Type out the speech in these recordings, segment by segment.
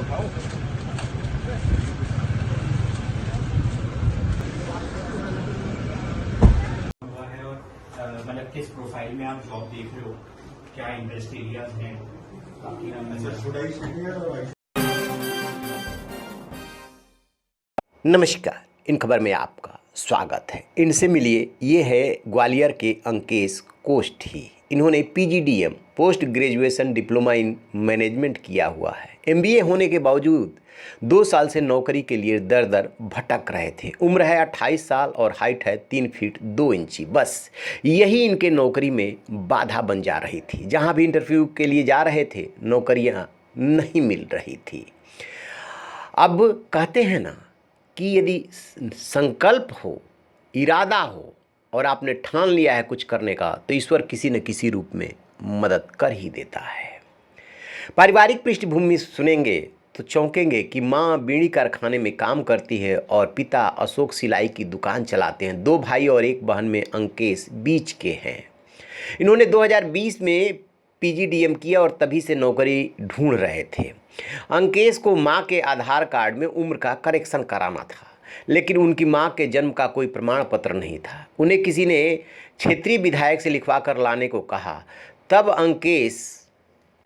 मतलब किस प्रोफाइल में आप जॉब देख रहे हो, क्या इंटरेस्ट एरियाज हैं, बाकी नमस्कार, इन खबर में आपका स्वागत है। इनसे मिलिए, ये है ग्वालियर के अंकेश कोष्ठी। इन्होंने PGDM post graduation diploma in management किया हुआ है। एमबीए होने के बावजूद 2 साल से नौकरी के लिए दर दर भटक रहे थे। उम्र है 28 साल और हाइट है 3 फीट 2 इंची। बस यही इनके नौकरी में बाधा बन जा रही थी। जहां भी इंटरव्यू के लिए जा रहे थे, नौकरियां नहीं मिल रही थी। अब कहते हैं ना कि यदि संकल्प हो, इरादा हो और आपने ठान लिया है कुछ करने का, तो ईश्वर किसी न किसी रूप में मदद कर ही देता है। पारिवारिक पृष्ठभूमि सुनेंगे तो चौंकेंगे कि माँ बीड़ी कारखाने में काम करती है और पिता अशोक सिलाई की दुकान चलाते हैं। 2 भाई और 1 बहन में अंकेश बीच के हैं। इन्होंने 2020 में पीजीडीएम किया और तभी से नौकरी ढूंढ रहे थे। अंकेश को मां के आधार कार्ड में उम्र का करेक्शन कराना था, लेकिन उनकी मां के जन्म का कोई प्रमाण पत्र नहीं था। उन्हें किसी ने क्षेत्रीय विधायक से लिखवा कर लाने को कहा। तब अंकेश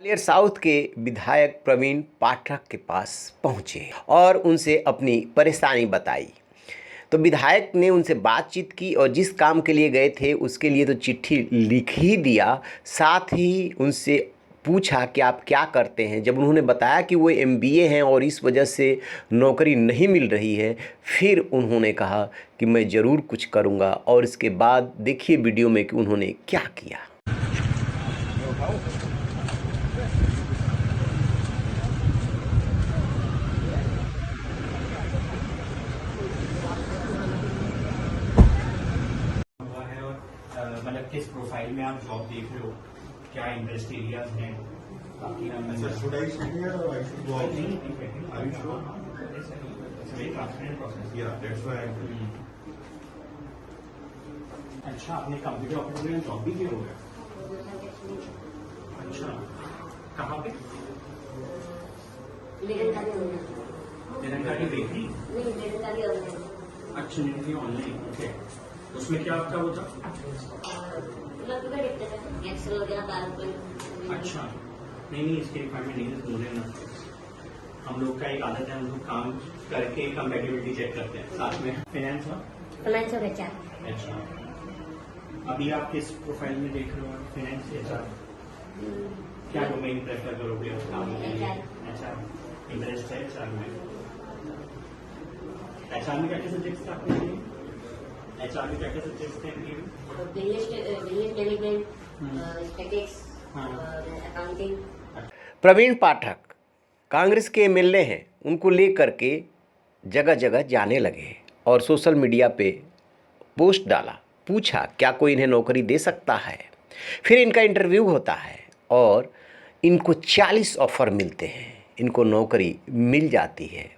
ग्वालियर साउथ के विधायक प्रवीण पाठक के पास पहुंचे और उनसे अपनी परेशानी बताई। तो विधायक ने उनसे बातचीत की और जिस काम के लिए गए थे उसके लिए तो चिट्ठी लिख ही दिया, साथ ही उनसे पूछा कि आप क्या करते हैं। जब उन्होंने बताया कि वो एमबीए हैं और इस वजह से नौकरी नहीं मिल रही है, फिर उन्होंने कहा कि मैं ज़रूर कुछ करूँगा। और इसके बाद देखिए वीडियो में कि उन्होंने क्या किया। मतलब किस प्रोफाइल में आप जॉब देख रहे हो, क्या इंटरेस्ट एरियाज हैं, बाकी Should I sit here or I should go out? Are you sure? It's a very transparent process. Yeah, that's why I'm doing अच्छा, आपने कंप्यूटर ऑपरेटर में जॉब भी की होगा? अच्छा, कहाँ पे? निरंकारी बेकरी? अच्छा, निरंकारी ऑनलाइन, ओके। उसमें क्या आपका होता? अच्छा, नहीं इसकी रिक्वायरमेंट नहीं है, बोले ना। हम लोग का एक आदत है, हम लोग काम करके कंपेटिबिलिटी चेक करते हैं साथ में। फाइनेंस और एचआर। अच्छा, अभी आप किस प्रोफाइल में देख रहे हो? Finance, HR? क्या डोमेन प्रेफर करोगे उस काम के लिए? एचआर इंटरेस्ट है एचआर में? एचआर में क्या क्या सब्जेक्ट्स थे आपके लिए? एचआर में क्या क्या सब्जेक्ट्स थे? अकाउंटिंग। प्रवीण पाठक कांग्रेस के एमएलए हैं। उनको लेकर के जगह जगह जाने लगे और सोशल मीडिया पे पोस्ट डाला, पूछा क्या कोई इन्हें नौकरी दे सकता है। फिर इनका इंटरव्यू होता है और इनको 40 ऑफर मिलते हैं, इनको नौकरी मिल जाती है।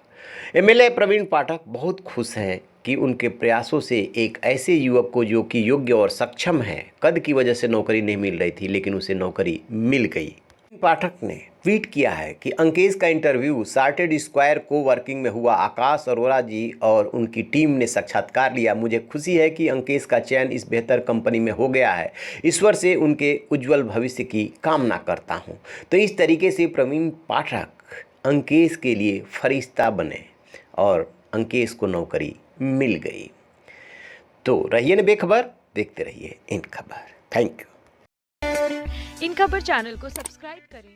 एमएलए प्रवीण पाठक बहुत खुश हैं कि उनके प्रयासों से एक ऐसे युवक को जो कि योग्य और सक्षम है, कद की वजह से नौकरी नहीं मिल रही थी, लेकिन उसे नौकरी मिल गई। पाठक ने ट्वीट किया है कि अंकेश का इंटरव्यू सार्टेड स्क्वायर को वर्किंग में हुआ। आकाश अरोरा जी और उनकी टीम ने साक्षात्कार लिया। मुझे खुशी है कि अंकेश का चयन इस बेहतर कंपनी में हो गया है। ईश्वर से उनके उज्जवल भविष्य की कामना करता हूं। तो इस तरीके से प्रवीण पाठक अंकेश के लिए फरिश्ता बने और अंकेश को नौकरी मिल गई। तो रहिए न बेखबर, देखते रहिए इन खबर। Thank you. इन खबर चैनल को सब्सक्राइब करें।